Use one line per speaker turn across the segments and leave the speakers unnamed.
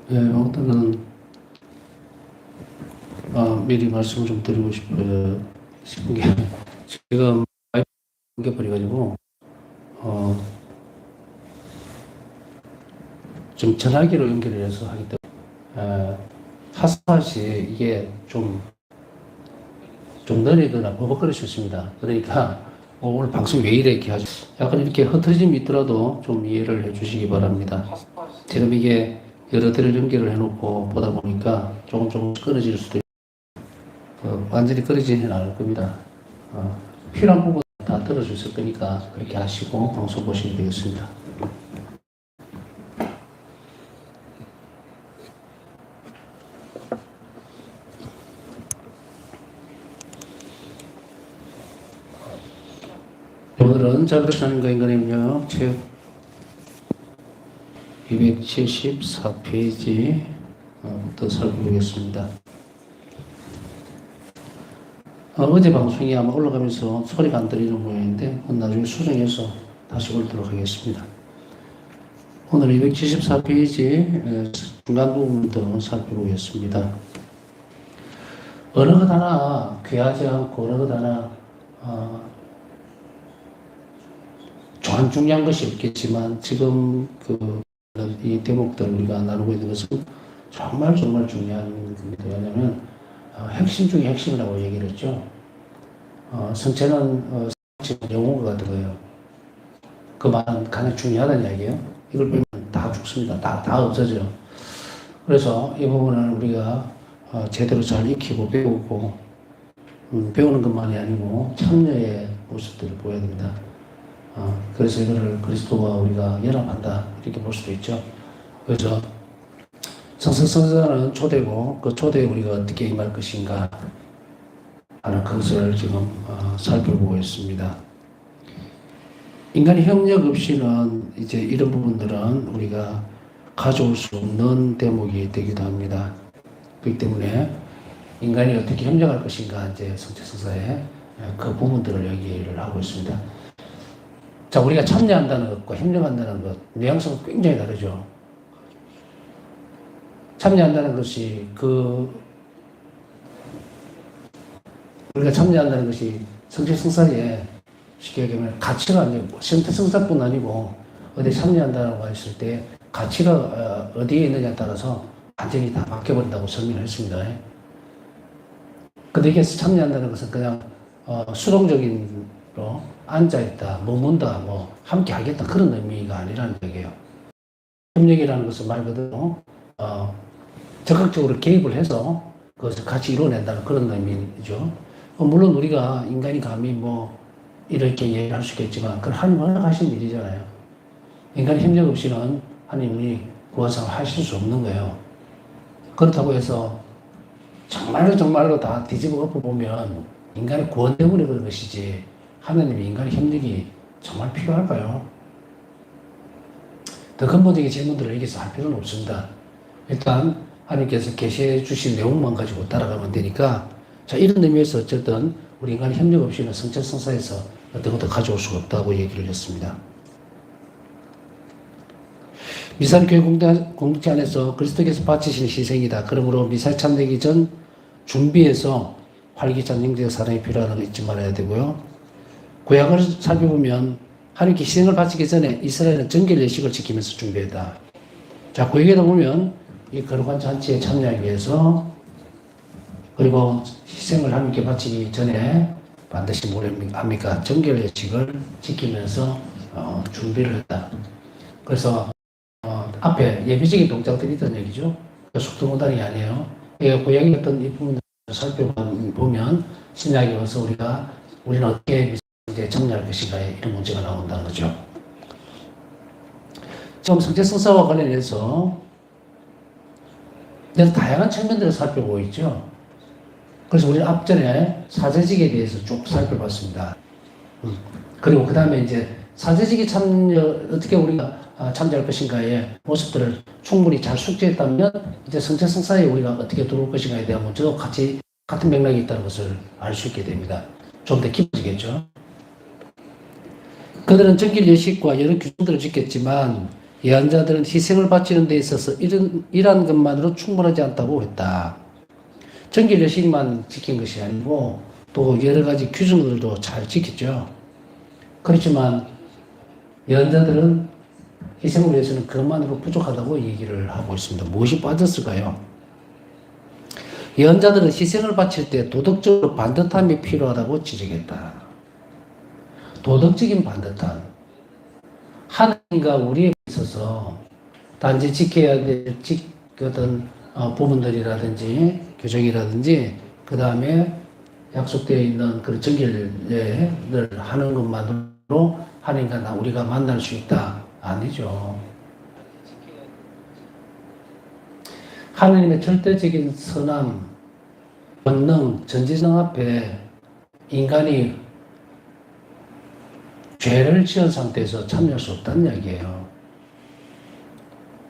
네, 어떤 미리 말씀을 좀 드리고 싶은 게 지금 와이프 끊겨버려가지고 좀 전화기로 연결을 해서 하기 때문에 핫스팟이 이게 좀 느리거나 버벅거릴 수 있습니다. 그러니까 오늘 방송 왜 이래 이렇게 하죠. 약간 이렇게 흐트러짐이 있더라도 좀 이해를 해주시기 바랍니다. 지금 이게 여러 대를 연결을 해놓고 보다 보니까 조금 끊어질 수도 있고 완전히 끊어지지는 않을 겁니다. 필요한 부분 다 들어주실 거니까 그렇게 하시고 방송 보시면 되겠습니다. 오늘은 자그릇하는가 인간의 책 274페이지부터 살펴보겠습니다. 어제 방송이 아마 올라가면서 소리가 안 들리는 모양인데 나중에 수정해서 다시 올리도록 하겠습니다. 오늘 274페이지 중간 부분부터 살펴보겠습니다. 어느 것 하나 귀하지 않고 어느 것 하나 중요한 것이 없겠지만 지금 이 대목들 우리가 나누고 있는 것은 정말 중요한 겁니다. 왜냐하면 핵심 중에 핵심이라고 얘기를 했죠. 성체는 영혼과 같은 거예요. 그 말은 가장 중요하다는 이야기예요. 이걸 빼면 다 죽습니다. 다 없어져요. 그래서 이 부분을 우리가 제대로 잘 익히고 배우고 배우는 것만이 아니고 참여의 모습들을 보여야 됩니다. 그래서 이거를 그리스도와 우리가 연합한다 이렇게 볼 수도 있죠. 그래서 성성성사는 초대고 그 초대에 우리가 어떻게 임할 것인가 하는 그것을 지금 살펴보고 있습니다. 인간의 협력 없이는 이제 이런 부분들은 우리가 가져올 수 없는 대목이 되기도 합니다. 그렇기 때문에 인간이 어떻게 협력할 것인가 이제 성체성사에 그 부분들을 얘기를 하고 있습니다. 자, 우리가 참여한다는 것과 협력한다는 것, 뉘앙스가 굉장히 다르죠. 참여한다는 것이 우리가 참여한다는 것이 성체성사에 쉽게 얘기하면 가치가 아니고, 성체성사뿐 아니고, 어디 참여한다고 했을 때 가치가 어디에 있느냐에 따라서 완전히 다 바뀌어버린다고 설명을 했습니다. 근데 이게 참여한다는 것은 그냥 수동적으로 앉아있다, 머문다, 함께 하겠다 그런 의미가 아니라는 얘기예요. 협력이라는 것은 말 그대로 적극적으로 개입을 해서 그것을 같이 이루어낸다는 그런 의미죠. 물론 우리가 인간이 감히 이렇게 얘기할 수 있겠지만 그건 하나님 허락하신 일이잖아요. 인간의 협력 없이는 하나님이 구원상을 하실 수 없는 거예요. 그렇다고 해서 정말로 다 뒤집어 엎어보면 인간의 구원 때문에 그런 것이지 하나님의 인간의 협력이 정말 필요할까요? 더 근본적인 질문들을 여기서 할 필요는 없습니다. 일단 하나님께서 계시해 주신 내용만 가지고 따라가면 되니까 자, 이런 의미에서 어쨌든 우리 인간의 협력 없이는 성체성사에서 어떤 것도 가져올 수가 없다고 얘기를 했습니다. 미사일교회 공동체 안에서 그리스도께서 바치신 희생이다. 그러므로 미사일 참되기 전 준비해서 활기찬 영적 사랑이 필요하다는 거 잊지 말아야 되고요. 구약을 살펴보면 하나님께 희생을 바치기 전에 이스라엘은 정결 예식을 지키면서 준비했다. 자, 구약에 보면 이 거룩한 잔치에 참여하기 위해서 그리고 희생을 하나님께 바치기 전에 반드시 뭘 합니까? 정결 예식을 지키면서 준비를 했다. 그래서 앞에 예비적인 동작들이 있던 얘기죠. 속도모단이 아니에요. 구약의 어떤 이 부분을 살펴보면 신약에 와서 우리는 어떻게 이제 정리할 것인가에 이런 문제가 나온다는 거죠. 지금 성체성사와 관련해서 다양한 측면들을 살펴보고 있죠. 그래서 우리는 앞전에 사제직에 대해서 쭉 살펴봤습니다. 그리고 그 다음에 이제 사제직에 어떻게 우리가 참여할 것인가의 모습들을 충분히 잘 숙지했다면 이제 성체성사에 우리가 어떻게 들어올 것인가에 대한 문제도 같은 맥락이 있다는 것을 알 수 있게 됩니다. 좀 더 깊어지겠죠. 그들은 정길 예식과 여러 규정들을 지켰지만 예언자들은 희생을 바치는 데 있어서 이러한 것만으로 충분하지 않다고 했다. 정결 여신만 지킨 것이 아니고 또 여러 가지 규정들도 잘 지켰죠. 그렇지만 예언자들은 희생을 위해서는 그것만으로 부족하다고 얘기를 하고 있습니다. 무엇이 빠졌을까요? 예언자들은 희생을 바칠 때 도덕적으로 반듯함이 필요하다고 지적했다. 도덕적인 반듯함. 하나님과 우리에게 있어서 단지 지켜야 될 어떤 부분들이라든지 규정이라든지 그 다음에 약속되어 있는 그런 정결례를 하는 것만으로 하나님과 우리가 만날 수 있다. 아니죠. 하나님의 절대적인 선함, 권능, 전지성 앞에 인간이 죄를 지은 상태에서 참여할 수 없다는 이야기예요.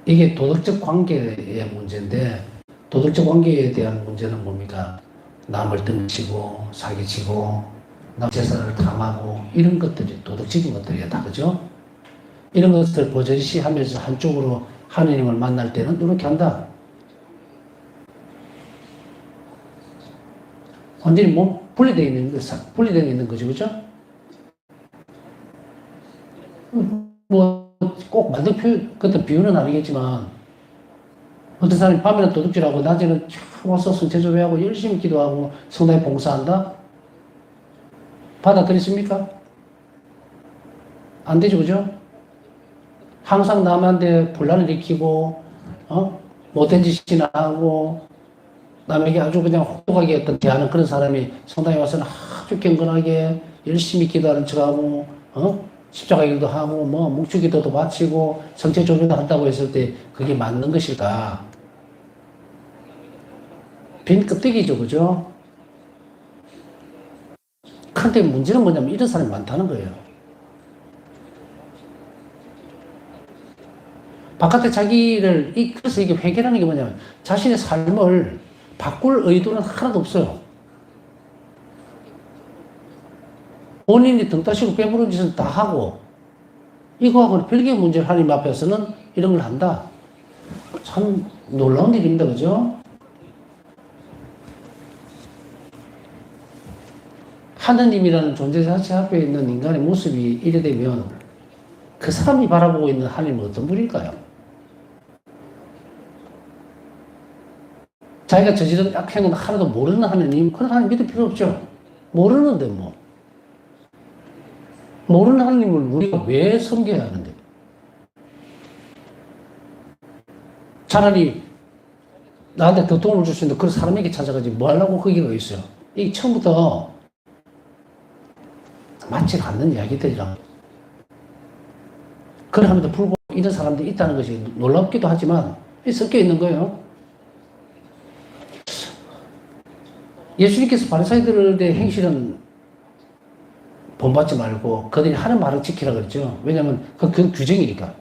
이게 도덕적 관계의 문제인데 도덕적 관계에 대한 문제는 뭡니까? 남을 등치고 사기치고 남 재산을 탐하고 이런 것들이 도덕적인 것들이야 다 그죠? 이런 것을 버젓이 하면서 한쪽으로 하느님을 만날 때는 이렇게 한다. 완전히 분리되어 있는 거죠, 그죠? 꼭 그때 비유는 아니겠지만, 어떤 사람이 밤에는 도둑질하고, 낮에는 와서 성체조회하고, 열심히 기도하고, 성당에 봉사한다? 받아들이십니까? 안 되죠, 그죠? 항상 남한테 분란을 일으키고, 못된 짓이나 하고, 남에게 아주 그냥 혹독하게 어떤 대하는 그런 사람이 성당에 와서는 아주 경건하게 열심히 기도하는 척하고, 십자가 일도 하고, 묵주기도도 바치고, 성체조회도 한다고 했을 때 그게 맞는 것일까? 빈 껍데기죠, 그죠? 그런데 문제는 뭐냐면 이런 사람이 많다는 거예요. 바깥에 자기를, 그래서 이게 회개라는 게 뭐냐면 자신의 삶을 바꿀 의도는 하나도 없어요. 본인이 등 따시고 배부른 짓은 다 하고, 이거하고는 별개의 문제를 하나님 앞에서는 이런 걸 한다. 참 놀라운 일입니다. 그죠? 하느님이라는 존재 자체 앞에 있는 인간의 모습이 이래 되면 그 사람이 바라보고 있는 하나님은 어떤 분일까요? 자기가 저지른 악행은 하나도 모르는 하느님, 그런 하나님 믿을 필요 없죠. 모르는데 뭐. 모르는 하나님을 우리가 왜 섬겨야 하는데? 차라리 나한테 더 도움을 줄 수 있는 그런 사람에게 찾아가지 뭐 하려고 거기가 있어요. 이게 처음부터 맞지 않는 이야기들이랑 그럼에도 불구하고 이런 사람들이 있다는 것이 놀랍기도 하지만 섞여 있는 거예요. 예수님께서 바리사이들의 행실은 본받지 말고 그들이 하는 말을 지키라 그랬죠. 왜냐하면 그건 규정이니까.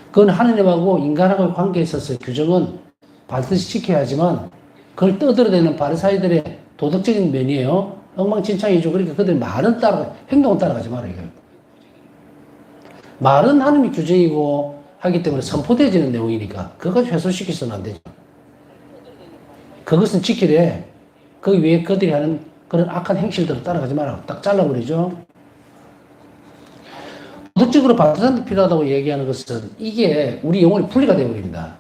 그건 하느님하고 인간하고의 관계에 있어서 규정은 반드시 지켜야 하지만 그걸 떠들어대는 바리사이들의 도덕적인 면이에요. 엉망진창이죠. 그러니까 그들 말은 행동은 따라가지 말아요. 말은 하나님의 규정이고 하기 때문에 선포되어지는 내용이니까 그것까지 훼손시켜서는 안 되죠. 그것은 지키래. 그 위에 그들이 하는 그런 악한 행실들을 따라가지 말라고 딱 잘라버리죠. 도덕적으로 반듯함이 필요하다고 얘기하는 것은 이게 우리 영혼이 분리가 되어버립니다.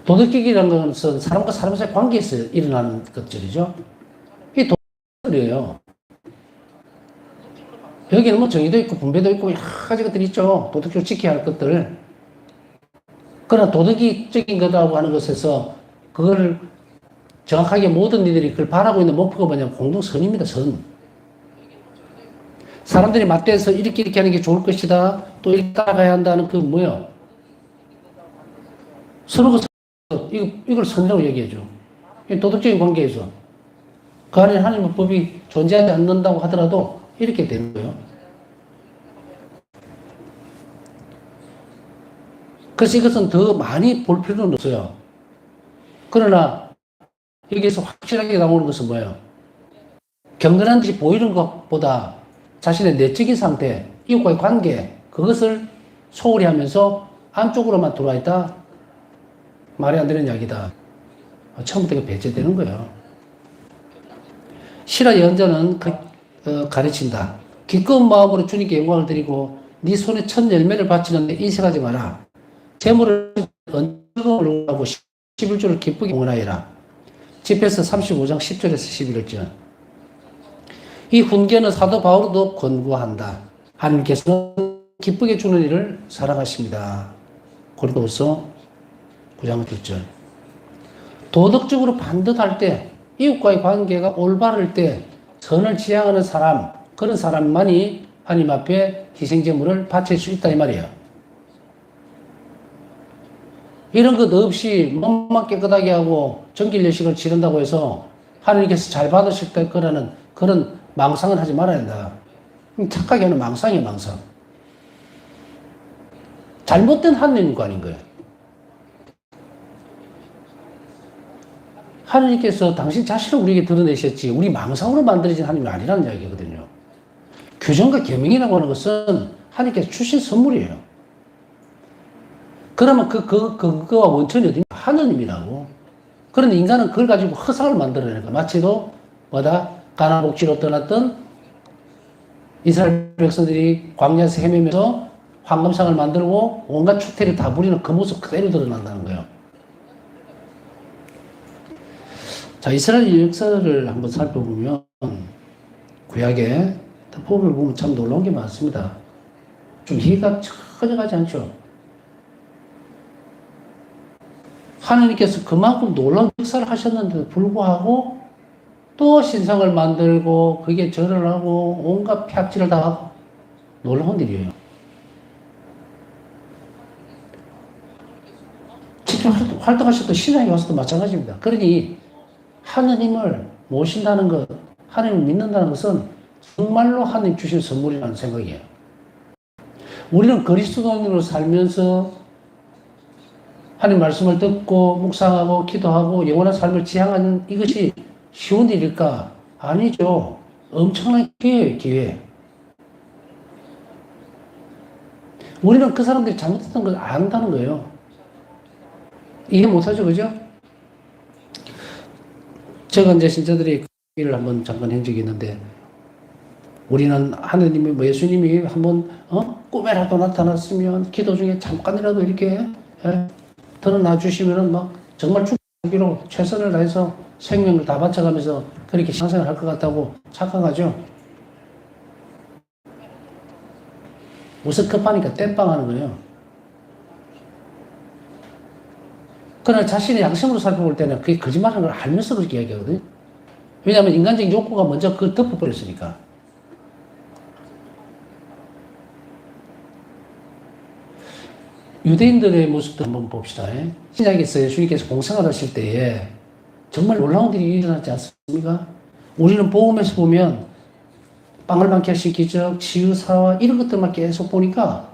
도덕적이라는 것은 사람과 사람 사이 관계에서 일어나는 것들이죠. 이게 도덕이에요. 여기는 뭐 정의도 있고 분배도 있고 여러 가지 것들이 있죠. 도덕적으로 지켜야 할 것들. 그러나 도덕적인 거라고 하는 것에서 그걸 정확하게 모든 이들이 그걸 바라고 있는 목표가 뭐냐면 공동선입니다. 선. 사람들이 맞대서 이렇게 하는 게 좋을 것이다. 또 이렇게 따라가야 한다는 그 뭐야. 서로가 이걸 선이라고 얘기해줘. 도덕적인 관계에서. 그 안에 하나님의 법이 존재하지 않는다고 하더라도 이렇게 되는 거예요. 그래서 이것은 더 많이 볼 필요는 없어요. 그러나 여기에서 확실하게 나오는 것은 뭐예요? 경건한 듯이 보이는 것보다 자신의 내적인 상태, 이웃과의 관계, 그것을 소홀히 하면서 안쪽으로만 들어와 있다? 말이 안 되는 이야기다. 처음부터 배제되는 거예요. 실화 예언자는 가르친다. 기꺼운 마음으로 주님께 영광을 드리고 네 손에 첫 열매를 바치는데 인색하지 마라. 재물을 언제금을 하고 11조를 기쁘게 공헌하여라. 집에서 35장 10절에서 11절. 이 훈계는 사도 바울도 권고한다. 하나님께서는 기쁘게 주는 일을 사랑하십니다. 고린도후서 9장 1절. 도덕적으로 반듯할 때, 이웃과의 관계가 올바를 때 선을 지향하는 사람, 그런 사람만이 하나님 앞에 희생제물을 바칠 수 있다 이 말이에요. 이런 것 없이 몸만 깨끗하게 하고 정길예식을 치른다고 해서 하나님께서 잘 받으실 거라는 그런 망상은 하지 말아야 된다. 착하게 하는 망상이에요, 망상. 잘못된 하나님관인 거예요. 하나님께서 당신 자신을 우리에게 드러내셨지 우리 망상으로 만들어진 하나님이 아니라는 이야기거든요. 규정과 계명이라고 하는 것은 하나님께서 주신 선물이에요. 그러면 그거와 원천이 어디냐? 하느님이라고. 그런데 인간은 그걸 가지고 허상을 만들어내니까 마치도 뭐다? 가나안 복지로 떠났던 이스라엘 백성들이 광야에서 헤매면서 황금상을 만들고 온갖 축태를 다 부리는 그 모습 그대로 드러난다는 거예요. 자, 이스라엘 역사를 한번 살펴보면 구약에 법을 보면 참 놀라운 게 많습니다. 좀 이해가 전혀 가지 않죠. 하나님께서 그만큼 놀라운 역사를 하셨는데도 불구하고 또 신상을 만들고 그게 절을 하고 온갖 폐악질을 다 하고 놀라운 일이에요. 직접 활동하셨던 신앙에 와서도 마찬가지입니다. 그러니 하느님을 모신다는 것, 하나님을 믿는다는 것은 정말로 하나님 주신 선물이라는 생각이에요. 우리는 그리스도인으로 살면서 하나님 말씀을 듣고 묵상하고 기도하고 영원한 삶을 지향하는 이것이 쉬운 일일까? 아니죠. 엄청난 기회예요, 기회. 우리는 그 사람들이 잘못했던 걸 안다는 거예요. 이해 못하죠, 그죠? 제가 이제 신자들이 일을 한번 잠깐 한 적이 있는데, 우리는 하느님이, 뭐 예수님이 한번, 꿈에라도 나타났으면 기도 중에 잠깐이라도 이렇게, 드러나 주시면은 막 정말 죽기로 최선을 다해서 생명을 다 바쳐가면서 그렇게 신앙생활 할 것 같다고 착각하죠. 우선 급하니까 땜빵 하는 거예요. 그러나 자신의 양심으로 살펴볼 때는 그게 거짓말하는 걸 알면서 그렇게 이야기하거든요. 왜냐하면 인간적인 욕구가 먼저 그걸 덮어버렸으니까. 유대인들의 모습도 한번 봅시다. 신약에서 예수님께서 공생활 하실 때에 정말 놀라운 일이 일어나지 않습니까? 우리는 복음에서 보면 빵을 많게 하신 기적, 치유사와 이런 것들만 계속 보니까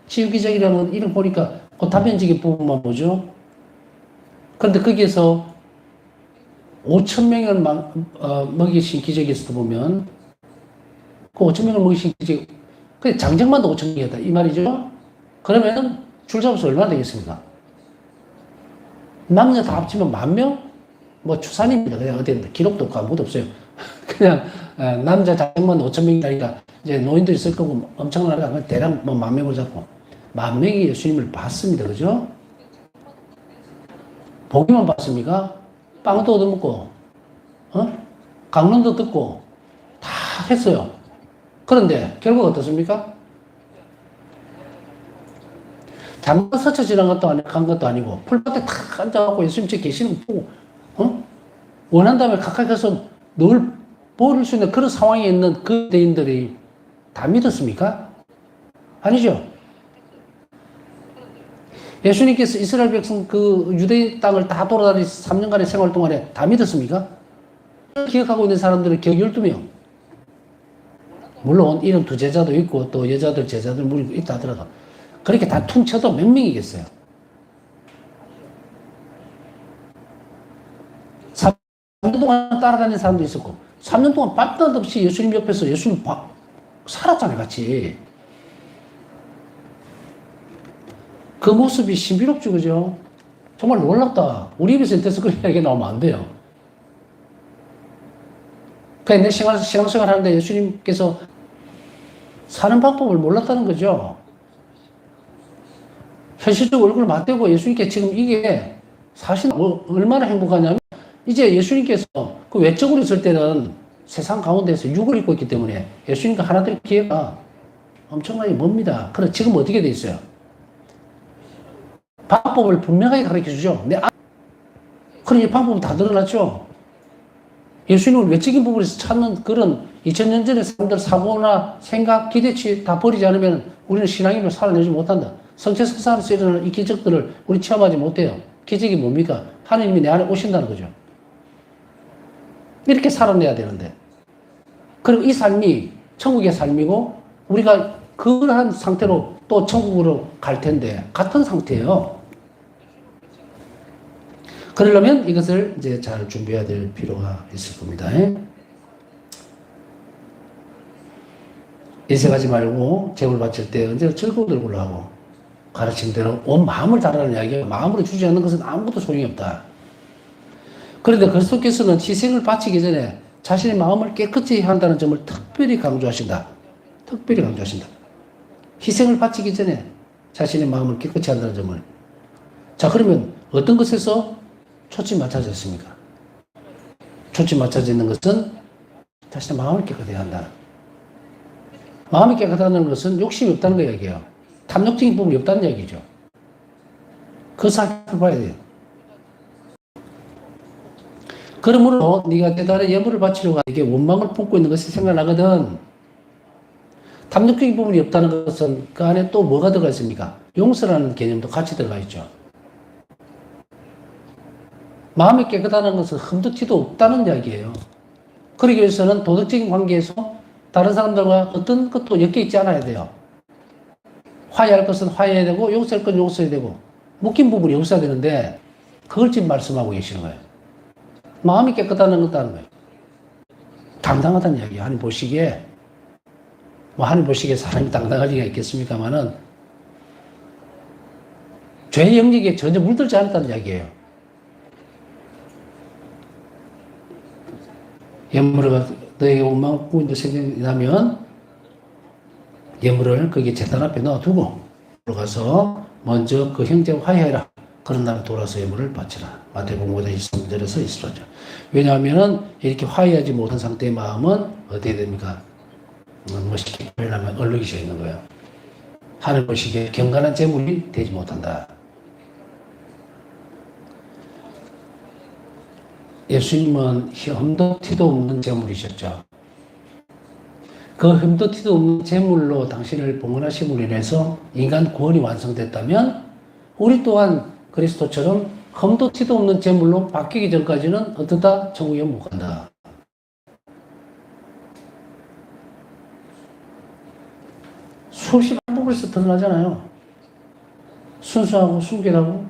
치유기적이라는 이런 보니까 그 단편적인 부분만 보죠. 그런데 거기에서 5,000명을 먹이신 기적에서도 보면 그 5,000명을 먹이신 기적, 그 장정만도 5,000명이었다 이 말이죠. 그러면 줄 잡아서 얼마나 되겠습니까? 남녀 다 합치면 10,000명? 뭐 추산입니다. 그냥 어디 기록도 없고 아무것도 없어요. 그냥 남자 장정만 5,000명이니까 이제 노인도 있을 거고 엄청나게 대략 뭐 10,000명을 잡고 10,000명이 예수님을 봤습니다. 그죠? 보기만 봤습니까? 빵도 얻어먹고, 강론도 듣고, 다 했어요. 그런데 결국 어떻습니까? 잠깐 스쳐 지난 것도 아니고, 간 것도 아니고, 풀밭에 탁 앉아갖고 예수님 저 계시는 거 보고, 원한다면 가까이 가서 늘 보일 수 있는 그런 상황에 있는 그 유대인들이 다 믿었습니까? 아니죠. 예수님께서 이스라엘 백성 그 유대 땅을 다 돌아다니 3년간의 생활 동안에 다 믿었습니까? 기억하고 있는 사람들은 기억 12명. 물론 이런 두 제자도 있고 또 여자들 제자들 물이 있다 하더라도 그렇게 다 퉁쳐도 몇 명이겠어요? 3년 동안 따라다니는 사람도 있었고 3년 동안 밤낮 없이 예수님 옆에서 예수님 살았잖아요, 같이. 그 모습이 신비롭죠, 그죠? 정말 놀랍다. 우리 입에서 인터넷 그런 이야기가 나오면 안 돼요. 그냥 내 신앙생활 하는데 예수님께서 사는 방법을 몰랐다는 거죠. 현실적으로 얼굴을 맞대고 예수님께 지금 이게 사실 얼마나 행복하냐면 이제 예수님께서 그 외적으로 있을 때는 세상 가운데서 육을 입고 있기 때문에 예수님과 하나 될 기회가 엄청나게 멉니다. 그런데 지금 어떻게 돼 있어요? 방법을 분명하게 가르쳐 주죠. 그런 이 방법은 다 드러났죠. 예수님을 외적인 부분에서 찾는 그런 2000년 전의 사람들 사고나 생각, 기대치 다 버리지 않으면 우리는 신앙인으로 살아내지 못한다. 성체성사에서 일어나는 이 기적들을 우리 체험하지 못해요. 기적이 뭡니까? 하나님이 내 안에 오신다는 거죠. 이렇게 살아내야 되는데. 그리고 이 삶이 천국의 삶이고 우리가 그러한 상태로 또 천국으로 갈 텐데 같은 상태예요. 그러려면 이것을 이제 잘 준비해야 될 필요가 있을 겁니다. 인색하지 말고 재물 바칠 때 언제나 즐거운 얼굴로 하고 가르친 대로 온 마음을 다하라는 이야기가 마음으로 주지 않는 것은 아무것도 소용이 없다. 그런데 그리스도께서는 희생을 바치기 전에 자신의 마음을 깨끗이 한다는 점을 특별히 강조하신다. 특별히 강조하신다. 희생을 바치기 전에 자신의 마음을 깨끗이 한다는 점을. 자, 그러면 어떤 것에서 초점 맞춰졌습니까? 초점 맞춰지는 것은 자신의 마음을 깨끗해야 한다. 마음이 깨끗하다는 것은 욕심이 없다는 거 얘기예요. 탐욕적인 부분이 없다는 얘기죠. 그거 살펴봐야 돼요. 그러므로 네가 대단한 예물을 바치려고 이게 원망을 품고 있는 것이 생각나거든. 탐욕적인 부분이 없다는 것은 그 안에 또 뭐가 들어가 있습니까? 용서라는 개념도 같이 들어가 있죠. 마음이 깨끗하다는 것은 흠도 티도 없다는 이야기예요. 그러기 위해서는 도덕적인 관계에서 다른 사람들과 어떤 것도 엮여 있지 않아야 돼요. 화해할 것은 화해해야 되고 용서할 건 용서해야 되고 묶인 부분이 없어야 되는데 그걸 지금 말씀하고 계시는 거예요. 마음이 깨끗하다는 것도 하는 거예요. 당당하다는 이야기예요. 하나님 보시기에 하나님 보시기에 사람이 당당할 리가 있겠습니까마는 죄의 영역에 전혀 물들지 않았다는 이야기예요. 예물을 너에게 원망하고 있는 생각이 나면 예물을 거기 제단 앞에 넣어두고 들어가서 먼저 그 형제와 화해해라. 그런 다음에 돌아서 예물을 바치라. 마태복음 5장 23절에서 24절. 왜냐하면 이렇게 화해하지 못한 상태의 마음은 어떻게 됩니까? 멋있게 표현하면 얼룩이져 있는 거예요. 하늘 보시기에 경건한 재물이 되지 못한다. 예수님은 흠도 티도 없는 재물이셨죠. 그 흠도 티도 없는 재물로 당신을 봉헌하심으로 인해서 인간 구원이 완성됐다면 우리 또한 그리스도처럼 흠도 티도 없는 재물로 바뀌기 전까지는 어떠다? 천국에 못 간다. 수없이 방법에서 드러나잖아요. 순수하고 순결하고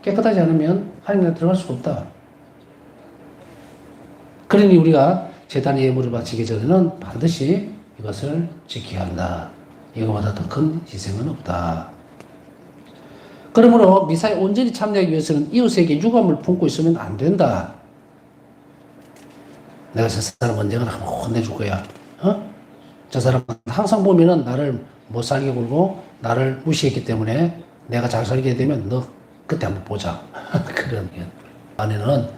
깨끗하지 않으면 하나님께 들어갈 수가 없다. 그러니 우리가 제단의 예물을 바치기 전에는 반드시 이것을 지켜야 한다. 이거보다 더 큰 희생은 없다. 그러므로 미사에 온전히 참여하기 위해서는 이웃에게 유감을 품고 있으면 안 된다. 내가 저 사람 언젠가 한번 혼내줄 거야. 저 사람은 항상 보면은 나를 못 살게 굴고 나를 무시했기 때문에 내가 잘 살게 되면 너 그때 한번 보자. 그런 안에는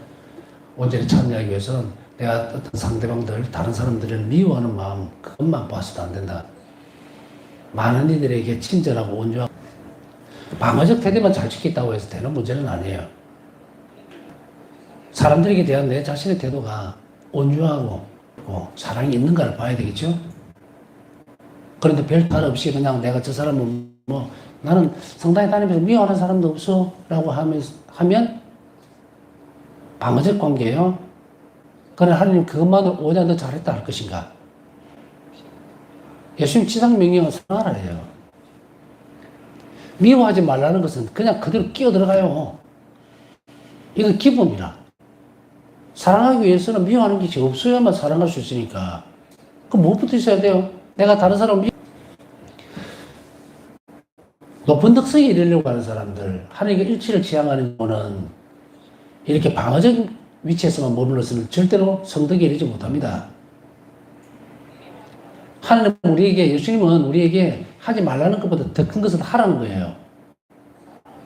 온전히 참여하기 위해서는 내가 어떤 상대방들, 다른 사람들을 미워하는 마음, 그것만 봐서도 안 된다. 많은 이들에게 친절하고 온유하고, 방어적 태도만 잘 지켰다고 해서 되는 문제는 아니에요. 사람들에게 대한 내 자신의 태도가 온유하고 사랑이 있는가를 봐야 되겠죠? 그런데 별 탈 없이 그냥 내가 저 사람은 나는 성당에 다니면서 미워하는 사람도 없어 라고 하면 방어적 관계예요. 그러나 하나님 그것만으로 오냐 너 잘했다 할 것인가? 예수님 지상 명령은 사랑하라 해요. 미워하지 말라는 것은 그냥 그대로 끼어 들어가요. 이건 기본이라. 사랑하기 위해서는 미워하는 것이 없어야만 사랑할 수 있으니까. 그럼 무엇부터 있어야 돼요? 내가 다른 사람을 높은 덕성에 이르려고 하는 사람들, 하나님과 일치를 지향하는 거는 이렇게 방어적 위치에서만 머물러서는 절대로 성덕에 이르지 못합니다. 하나님은 우리에게, 예수님은 우리에게 하지 말라는 것보다 더 큰 것을 하라는 거예요.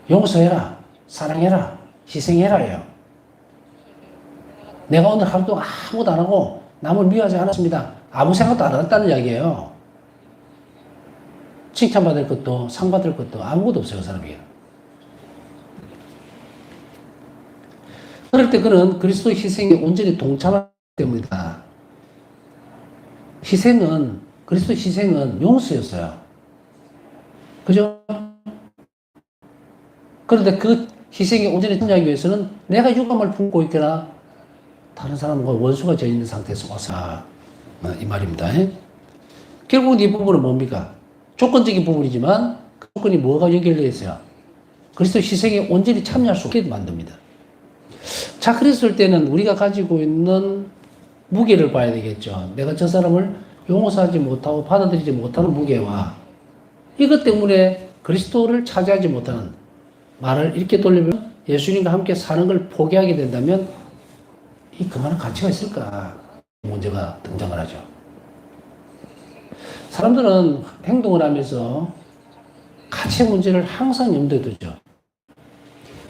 용서해라, 사랑해라, 희생해라예요. 내가 오늘 하루 동안 아무것도 안 하고 남을 미워하지 않았습니다. 아무 생각도 안 했다는 이야기예요. 칭찬받을 것도 상받을 것도 아무것도 없어요, 그 사람이. 그럴 때 그는 그리스도의 희생에 온전히 동참하기 때문이다. 그리스도의 희생은 용서였어요. 그죠? 그런데 그 희생에 온전히 참여하기 위해서는 내가 유감을 품고 있거나 다른 사람과 원수가 져 있는 상태에서 와서 이 말입니다. 결국은 이 부분은 뭡니까? 조건적인 부분이지만 그 조건이 뭐가 연결되어 있어요? 그리스도 희생에 온전히 참여할 수 없게 만듭니다. 자, 그랬을 때는 우리가 가지고 있는 무게를 봐야 되겠죠. 내가 저 사람을 용서하지 못하고 받아들이지 못하는 무게와 이것 때문에 그리스도를 차지하지 못하는, 말을 이렇게 돌리면 예수님과 함께 사는 걸 포기하게 된다면 이 그만한 가치가 있을까? 문제가 등장을 하죠. 사람들은 행동을 하면서 가치의 문제를 항상 염두에 두죠.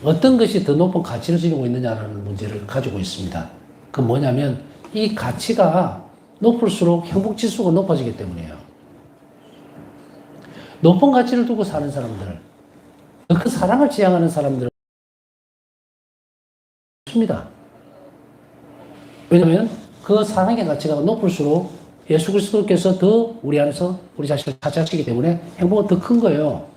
어떤 것이 더 높은 가치를 지니고 있느냐라는 문제를 가지고 있습니다. 그 뭐냐면 이 가치가 높을수록 행복지수가 높아지기 때문이에요. 높은 가치를 두고 사는 사람들, 그 사랑을 지향하는 사람들은 없습니다. 왜냐하면 그 사랑의 가치가 높을수록 예수 그리스도께서 더 우리 안에서 우리 자신을 차지하시기 때문에 행복은 더 큰 거예요.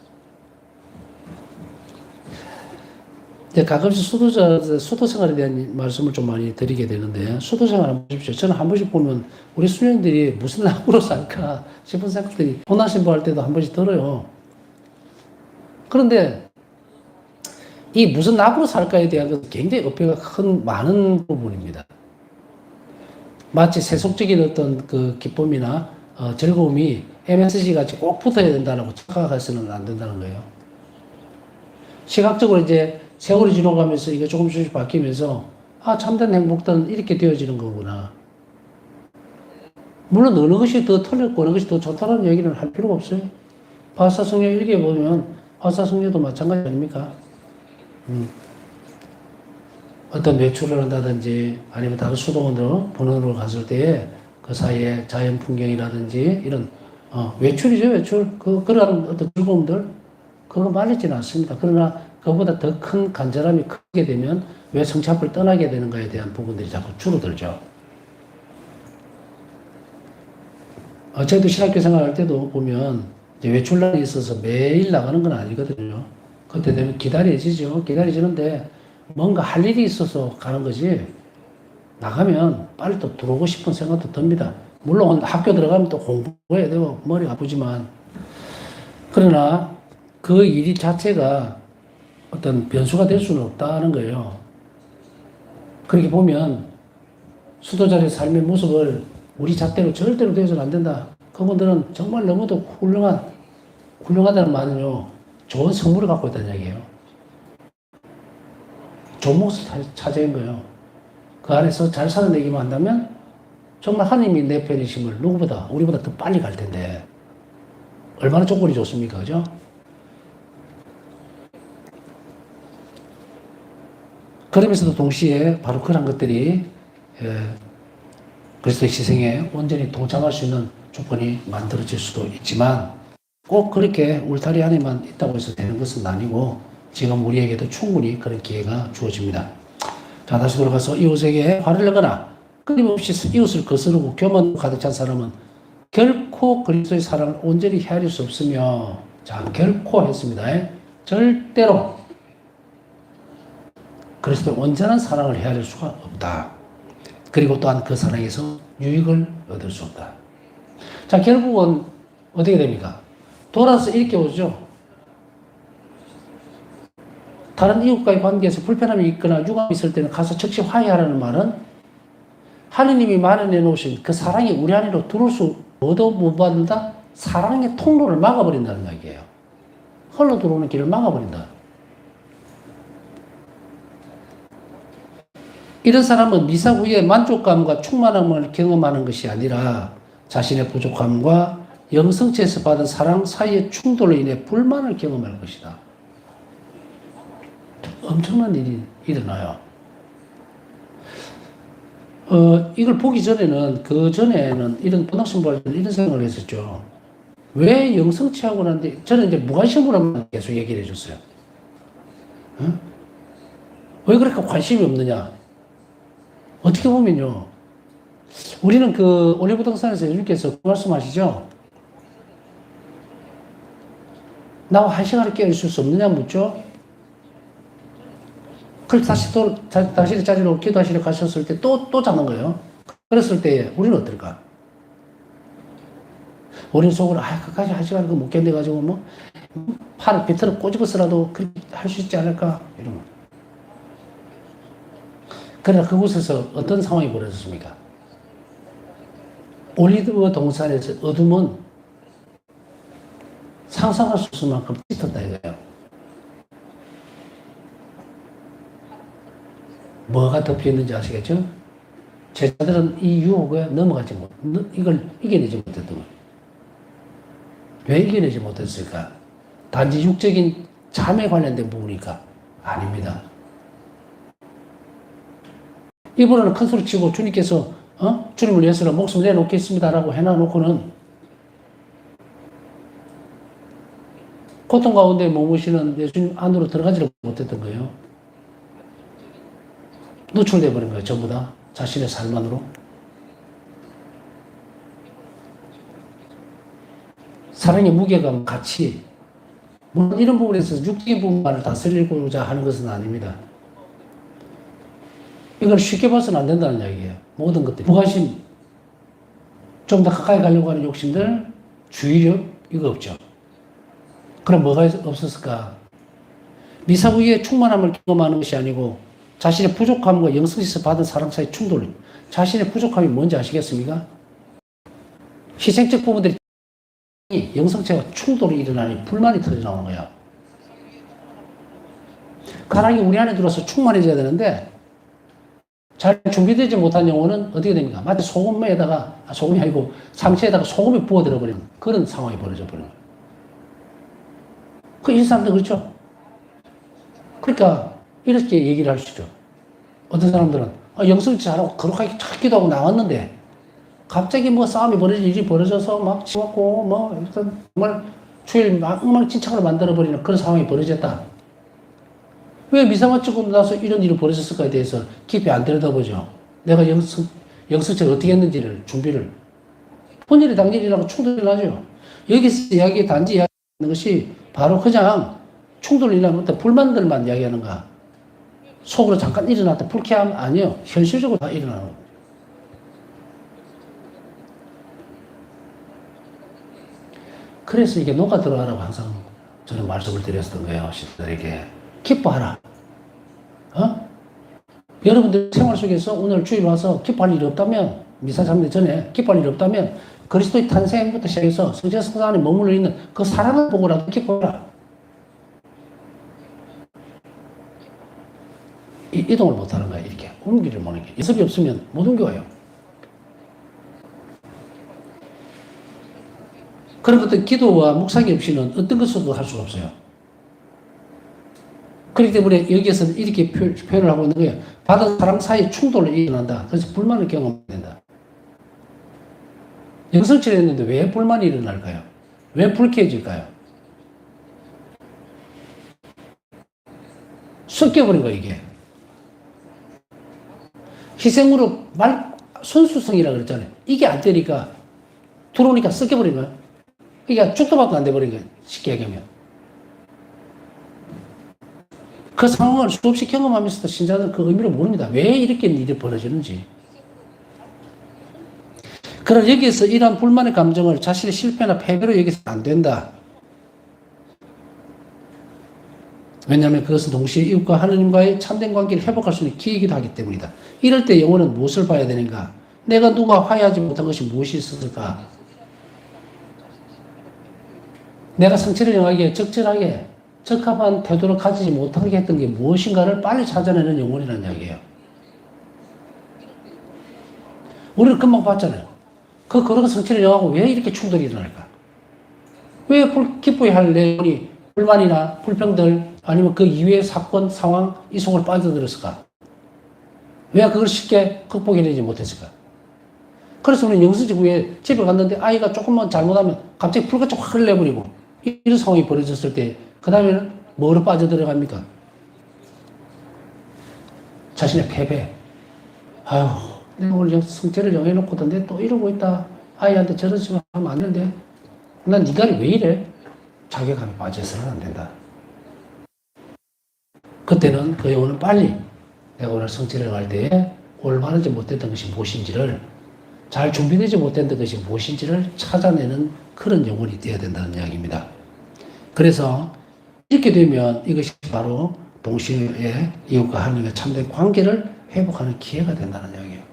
이제 가끔씩 수도 생활에 대한 말씀을 좀 많이 드리게 되는데, 수도 생활 한번 보십시오. 저는 한 번씩 보면 우리 수녀들이 무슨 낙으로 살까 싶은 생각들이 혼난 신부할 때도 한 번씩 들어요. 그런데 이 무슨 낙으로 살까에 대한 것은 굉장히 어폐가 많은 부분입니다. 마치 세속적인 어떤 그 기쁨이나 즐거움이 MSG 같이 꼭 붙어야 된다고 착각해서는 안 된다는 거예요. 시각적으로 이제 세월이 지나가면서 이게 조금씩 바뀌면서 참된 행복은 이렇게 되어지는 거구나. 물론 어느 것이 더 틀렸고 어느 것이 더 좋다는 얘기는 할 필요가 없어요. 바사성녀 일기에 보면 바사성녀도 마찬가지 아닙니까? 어떤 외출을 한다든지 아니면 다른 수도원으로 본원으로 갔을 때에 그 사이에 자연 풍경이라든지 이런 외출이죠, 외출. 그런 어떤 즐거움들 그거 말리지는 않습니다. 그러나 그보다 더 큰 간절함이 크게 되면 왜 성취 앞을 떠나게 되는가에 대한 부분들이 자꾸 줄어들죠. 저희도 신학교 생활할 때도 보면 이제 외출날이 있어서 매일 나가는 건 아니거든요. 그때 되면 기다려지죠. 기다려지는데 뭔가 할 일이 있어서 가는 거지, 나가면 빨리 또 들어오고 싶은 생각도 듭니다. 물론 학교 들어가면 또 공부해야 되고 머리가 아프지만, 그러나 그 일 자체가 어떤 변수가 될 수는 없다는 거예요. 그렇게 보면 수도자의 삶의 모습을 우리 잣대로 절대로 되어서는 안 된다. 그분들은 정말 너무도 훌륭하다는 말은요, 좋은 성물을 갖고 있다는 얘기예요. 좋은 모습을 차지한 거예요. 그 안에서 잘 살아내기만 한다면 정말 하나님이 내 편이심을 우리보다 더 빨리 갈 텐데 얼마나 조건이 좋습니까? 그죠? 그러면서도 동시에 바로 그런 것들이 그리스도의 희생에 온전히 동참할 수 있는 조건이 만들어질 수도 있지만 꼭 그렇게 울타리 안에만 있다고 해서 되는 것은 아니고 지금 우리에게도 충분히 그런 기회가 주어집니다. 자, 다시 돌아가서 이웃에게 화를 내거나 끊임없이 이웃을 거스르고 교만으로 가득 찬 사람은 결코 그리스도의 사랑을 온전히 헤아릴 수 없으며, 자, 결코 했습니다. 절대로 그리스도의 온전한 사랑을 헤아릴 수가 없다. 그리고 또한 그 사랑에서 유익을 얻을 수 없다. 자, 결국은 어떻게 됩니까? 돌아서 이렇게 오죠. 다른 이웃과의 관계에서 불편함이 있거나 유감이 있을 때는 가서 즉시 화해하라는 말은 하느님이 마련해 놓으신 그 사랑이 우리 안으로 들어올 수 못 받는다? 사랑의 통로를 막아버린다는 얘기예요. 흘러 들어오는 길을 막아버린다. 이런 사람은 미사 후에 만족감과 충만함을 경험하는 것이 아니라 자신의 부족함과 영성체에서 받은 사랑 사이의 충돌로 인해 불만을 경험할 것이다. 엄청난 일이 일어나요. 이걸 보기 전에는, 그 전에는 이런 고등학생부할 때는 이런 생각을 했었죠. 왜 영성체하고 나는데, 저는 이제 무관심으로만 계속 얘기를 해줬어요. 어? 왜 그렇게 관심이 없느냐? 어떻게 보면요. 우리는 그 올리브동산에서 예수님께서 그 말씀하시죠. 나와 한 시간을 깨어있을 수 없느냐 묻죠. 그래서 다시 당신의 자리로 기도하시러 가셨을 때 또 자는 거예요. 그랬을 때 우리는 어떨까? 우리는 속으로 그까지 한 시간 못 견뎌가지고 뭐 팔을 비틀어 꼬집어서라도 그렇게 할 수 있지 않을까? 이런 거. 그러나 그곳에서 어떤 상황이 벌어졌습니까? 올리브 동산에서 어둠은 상상할 수 없을 만큼 짙었다 이거예요. 뭐가 덮여있는지 아시겠죠? 제자들은 이 유혹에 넘어가지 이걸 이겨내지 못했던 거예요. 왜 이겨내지 못했을까? 단지 육적인 잠에 관련된 부분이니까? 아닙니다. 이번에는 큰 소리 치고 주님께서 주님을 위해서는 목숨을 내놓겠습니다라고 해놔놓고는 고통 가운데 머무시는 예수님 안으로 들어가지를 못했던 거예요. 노출돼 버린 거예요. 전부 다 자신의 삶 안으로. 사랑의 무게감, 가치, 물론 이런 부분에서 육적인 부분만을 다스리고자 하는 것은 아닙니다. 이걸 쉽게 봐서는 안 된다는 이야기예요. 모든 것들이. 무관심, 좀 더 가까이 가려고 하는 욕심들, 주의력, 이거 없죠. 그럼 뭐가 없었을까? 미사 후에 충만함을 경험하는 것이 아니고 자신의 부족함과 영성에서 받은 사랑 사이의 충돌. 자신의 부족함이 뭔지 아시겠습니까? 희생적 부분들이 영성체와 충돌이 일어나니 불만이 터져나오는 거야. 가랑이 우리 안에 들어와서 충만해져야 되는데 잘 준비되지 못한 영혼은 어떻게 됩니까? 마치 소금이 아니고 상처에다가 소금이 부어들어 버리는 그런 상황이 벌어져 버리는 거예요. 이 사람도 그렇죠. 그러니까 이렇게 얘기를 할 수 있죠. 어떤 사람들은 영성체 잘하고 거룩하게 찾기도 하고 나왔는데 갑자기 뭐 싸움이 벌어질 일이 벌어져서 막 치웠고 뭐 일단 정말 주일 막 엉망진창으로 만들어버리는 그런 상황이 벌어졌다. 왜 미사만 찍고 나서 이런 일이 벌어졌을까에 대해서 깊이 안 들여다보죠. 내가 영성체를 어떻게 했는지를 준비를. 본일이 당일이라고 충돌이 나죠. 여기서 단지 이야기하는 것이 바로 그냥 충돌이 나면 불만들만 이야기하는가. 속으로 잠깐 일어났다 불쾌함 아니요. 현실적으로 다 일어나는 거예요. 그래서 이게 녹아 들어가라고 항상 저는 말씀을 드렸던 거예요. 신들에게. 기뻐하라. 여러분들 생활 속에서 오늘 주일 와서 기뻐할 일이 없다면, 미사 참기 전에 기뻐할 일이 없다면, 그리스도의 탄생부터 시작해서 성자성사 안에 머물러 있는 그 사랑을 보고라도 기뻐하라. 이동을 못 하는 거예요, 이렇게. 옮기를 못 하는 게. 연습이 없으면 못 옮겨요. 그런 것들 기도와 묵상이 없이는 어떤 것으로도 할 수가 없어요. 그렇기 때문에 여기에서는 이렇게 표현을 하고 있는 거예요. 받은 사랑 사이에 충돌이 일어난다. 그래서 불만을 경험한다. 영성체를 했는데 왜 불만이 일어날까요? 왜 불쾌해질까요? 섞여버린 거예요, 이게. 희생으로 순수성이라 그랬잖아요. 이게 안 되니까, 들어오니까 섞여버린 거예요. 그러니까 죽도밖에 안 돼버린 거예요. 쉽게 얘기하면. 그 상황을 수없이 경험하면서도 신자들은 그 의미를 모릅니다. 왜 이렇게 일이 벌어지는지. 그러나 여기에서 이러한 불만의 감정을 자신의 실패나 패배로 여기서 안 된다. 왜냐하면 그것은 동시에 이웃과 하느님과의 참된 관계를 회복할 수 있는 기회이기도 하기 때문이다. 이럴 때 영혼은 무엇을 봐야 되는가? 내가 누가 화해하지 못한 것이 무엇이 있었을까? 내가 성취를 영하기에 적절하게 적합한 태도를 가지지 못하게 했던 게 무엇인가를 빨리 찾아내는 영혼이라는 이야기예요. 우리는 금방 봤잖아요. 그런 성취를 영하고 왜 이렇게 충돌이 일어날까? 왜 기뻐야 할 내용이 불만이나 불평들 아니면 그 이외의 사건, 상황, 이 속을 빠져들었을까? 왜 그걸 쉽게 극복해내지 못했을까? 그래서 우리는 영성직 후에 집에 갔는데 아이가 조금만 잘못하면 갑자기 불같이 확 흘려버리고 이런 상황이 벌어졌을 때 그 다음에는 뭐로 빠져들어갑니까? 자신의 패배. 아유, 내가 오늘 성체를 정해놓고던데 또 이러고 있다. 아이한테 저런 식으로 하면 안 되는데. 난 인간이 왜 이래? 자괴감에 빠져서는 안 된다. 그때는 그 영혼은 빨리 내가 오늘 성체를 할 때에 올바르지 못했던 것이 무엇인지를 잘 준비되지 못했던 것이 무엇인지를 찾아내는 그런 영혼이 되어야 된다는 이야기입니다. 그래서 이렇게 되면 이것이 바로 동시에 이웃과 하나님의 참된 관계를 회복하는 기회가 된다는 이야기예요.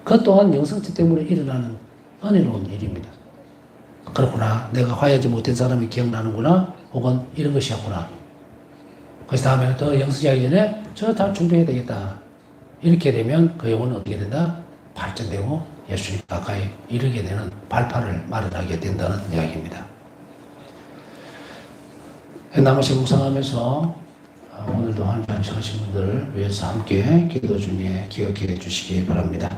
그것 또한 영성체 때문에 일어나는 은혜로운 일입니다. 그렇구나. 내가 화해하지 못한 사람이 기억나는구나. 혹은 이런 것이었구나. 그래서 다음에 더 영성하기 전에 저 다 준비해야 되겠다. 이렇게 되면 그 영혼은 어떻게 된다? 발전되고 예수님 가까이 이르게 되는 발판을 마련하게 된다는 이야기입니다. 남으신 묵상하면서 오늘도 하나님 안식하신 분들을 위해서 함께 기도 중에 기억해 주시기 바랍니다.